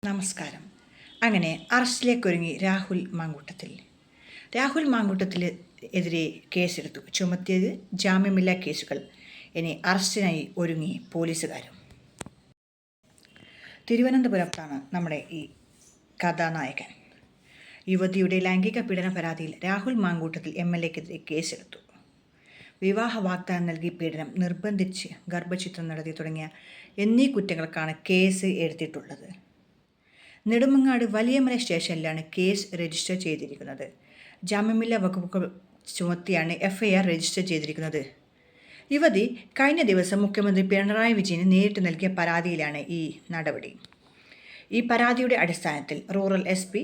നമസ്കാരം. അങ്ങനെ അറസ്റ്റിലേക്കൊരുങ്ങി രാഹുൽ മാങ്കൂട്ടത്തിൽ എതിരെ കേസെടുത്തു. ചുമത്തിയത് ജാമ്യമില്ലാ കേസുകൾ. ഇനി അറസ്റ്റിനായി ഒരുങ്ങി പോലീസുകാരും. തിരുവനന്തപുരത്താണ് നമ്മുടെ ഈ കഥാനായകൻ. യുവതിയുടെ ലൈംഗിക പീഡന പരാതിയിൽ രാഹുൽ മാങ്കൂട്ടത്തിൽ MLA-ക്കെതിരെ കേസെടുത്തു. വിവാഹ വാഗ്ദാനം നൽകി പീഡനം, നിർബന്ധിച്ച് ഗർഭഛിദ്രം നടത്തി തുടങ്ങിയ എന്നീ കുറ്റങ്ങൾക്കാണ് കേസ് എടുത്തിട്ടുള്ളത്. നെടുമങ്ങാട് വലിയമല സ്റ്റേഷനിലാണ് കേസ് രജിസ്റ്റർ ചെയ്തിരിക്കുന്നത്. ജാമ്യമില്ലാ വകുപ്പുകൾ ചുമത്തിയാണ് FIR രജിസ്റ്റർ ചെയ്തിരിക്കുന്നത്. യുവതി കഴിഞ്ഞ ദിവസം മുഖ്യമന്ത്രി പിണറായി വിജയന് നേരിട്ട് നൽകിയ പരാതിയിലാണ് ഈ നടപടി. ഈ പരാതിയുടെ അടിസ്ഥാനത്തിൽ റൂറൽ SP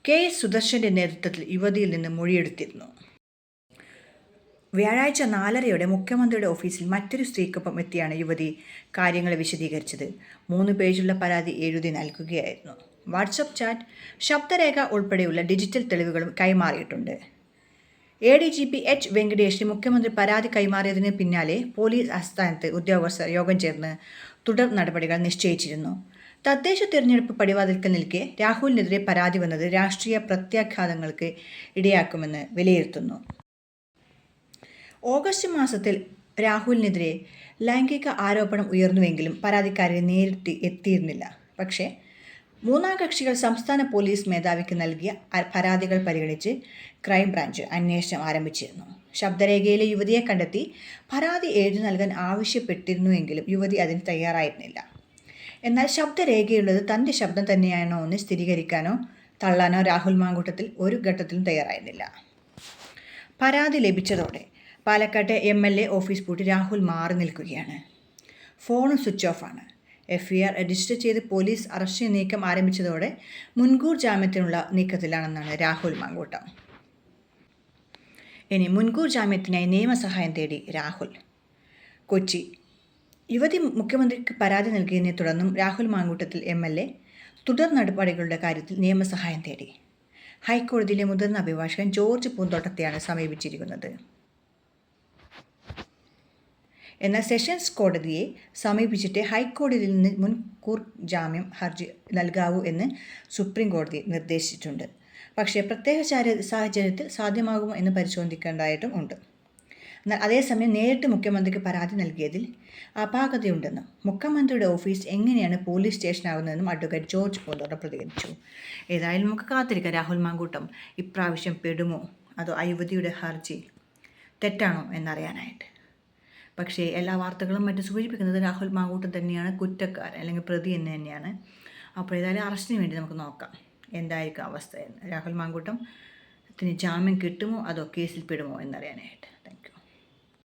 KS സുദർശൻ്റെ നേതൃത്വത്തിൽ യുവതിയിൽ നിന്ന് മൊഴിയെടുത്തിരുന്നു. വ്യാഴാഴ്ച 4:30 മുഖ്യമന്ത്രിയുടെ ഓഫീസിൽ മറ്റൊരു സ്ത്രീക്കൊപ്പം എത്തിയാണ് യുവതി കാര്യങ്ങൾ വിശദീകരിച്ചത്. 3 പേജുള്ള പരാതി എഴുതി നൽകുകയായിരുന്നു. വാട്സപ്പ് ചാറ്റ്, ശബ്ദരേഖ ഉൾപ്പെടെയുള്ള ഡിജിറ്റൽ തെളിവുകളും കൈമാറിയിട്ടുണ്ട്. ADGP H. വെങ്കടേഷിന് മുഖ്യമന്ത്രി പരാതി കൈമാറിയതിന് പിന്നാലെ പോലീസ് ആസ്ഥാനത്ത് ഉദ്യോഗസ്ഥർ യോഗം ചേർന്ന് തുടർ നടപടികൾ നിശ്ചയിച്ചിരുന്നു. തദ്ദേശ തിരഞ്ഞെടുപ്പ് പടിവാതിൽക്കൽ നിൽക്കെ രാഹുലിനെതിരെ പരാതി വന്നത് രാഷ്ട്രീയ പ്രത്യാഘാതങ്ങൾക്ക് ഇടയാക്കുമെന്ന് വിലയിരുത്തുന്നു. ഓഗസ്റ്റ് മാസത്തിൽ രാഹുലിനെതിരെ ലൈംഗിക ആരോപണം ഉയർന്നുവെങ്കിലും പരാതിക്കാരെ നേരിട്ട് എത്തിയിരുന്നില്ല. പക്ഷേ മൂന്നാം കക്ഷികൾ സംസ്ഥാന പോലീസ് മേധാവിക്ക് നൽകിയ പരാതികൾ പരിഗണിച്ച് ക്രൈംബ്രാഞ്ച് അന്വേഷണം ആരംഭിച്ചിരുന്നു. ശബ്ദരേഖയിലെ യുവതിയെ കണ്ടെത്തി പരാതി എഴുതി നൽകാൻ ആവശ്യപ്പെട്ടിരുന്നുവെങ്കിലും യുവതി അതിന് തയ്യാറായിരുന്നില്ല. എന്നാൽ ശബ്ദരേഖയുള്ളത് തൻ്റെ ശബ്ദം തന്നെയാണോ എന്ന് സ്ഥിരീകരിക്കാനോ തള്ളാനോ രാഹുൽ മാങ്കൂട്ടത്തിൽ ഒരു ഘട്ടത്തിലും തയ്യാറായിരുന്നില്ല. പരാതി ലഭിച്ചതോടെ പാലക്കാട്ടെ MLA ഓഫീസ് പൂട്ടി രാഹുൽ മാറി നിൽക്കുകയാണ്. ഫോണും സ്വിച്ച് ഓഫാണ്. FIR രജിസ്റ്റർ ചെയ്ത് പോലീസ് അറസ്റ്റ് നീക്കം ആരംഭിച്ചതോടെ മുൻകൂർ ജാമ്യത്തിനുള്ള നീക്കത്തിലാണെന്നാണ് രാഹുൽ മാങ്കൂട്ടം. ഇനി മുൻകൂർ ജാമ്യത്തിനായി നിയമസഹായം തേടി രാഹുൽ. കൊച്ചി. യുവതി മുഖ്യമന്ത്രിക്ക് പരാതി നൽകിയതിനെ തുടർന്നും രാഹുൽ മാങ്കൂട്ടത്തിൽ MLA തുടർ നടപടികളുടെ കാര്യത്തിൽ നിയമസഹായം തേടി. ഹൈക്കോടതിയിലെ മുതിർന്ന അഭിഭാഷകൻ ജോർജ് പൂന്തോട്ടത്തെയാണ് സമീപിച്ചിരിക്കുന്നത്. എന്നാൽ സെഷൻസ് കോടതിയെ സമീപിച്ചിട്ട് ഹൈക്കോടതിയിൽ നിന്ന് മുൻകൂർ ജാമ്യം ഹർജി നൽകാവൂ എന്ന് സുപ്രീം കോടതി നിർദ്ദേശിച്ചിട്ടുണ്ട്. പക്ഷേ പ്രത്യേക സാഹചര്യത്തിൽ സാധ്യമാകുമോ എന്ന് പരിശോധിക്കേണ്ടതായിട്ടും ഉണ്ട്. എന്നാൽ അതേസമയം നേരിട്ട് മുഖ്യമന്ത്രിക്ക് പരാതി നൽകിയതിൽ അപാകതയുണ്ടെന്നും മുഖ്യമന്ത്രിയുടെ ഓഫീസ് എങ്ങനെയാണ് പോലീസ് സ്റ്റേഷനാകുന്നതെന്നും അഡ്വക്കേറ്റ് ജോർജ് പൂന്തോട്ടം പ്രതികരിച്ചു. ഏതായാലും നമുക്ക് കാത്തിരിക്കാം രാഹുൽ മാങ്കൂട്ടം ഇപ്രാവശ്യം പെടുമോ അതോ ആ യുവതിയുടെ ഹർജി തെറ്റാണോ എന്നറിയാനായിട്ട്. പക്ഷേ എല്ലാ വാർത്തകളും മറ്റും സൂചിപ്പിക്കുന്നത് രാഹുൽ മാങ്കൂട്ടം തന്നെയാണ് കുറ്റക്കാരൻ അല്ലെങ്കിൽ പ്രതി എന്ന് തന്നെയാണ്. അപ്പോൾ ഏതായാലും അറസ്റ്റിന് വേണ്ടി നമുക്ക് നോക്കാം എന്തായിരിക്കും അവസ്ഥ എന്ന്. രാഹുൽ മാങ്കൂട്ടത്തിന് ജാമ്യം കിട്ടുമോ അതോ കേസിൽ പെടുമോ എന്നറിയാനായിട്ട്.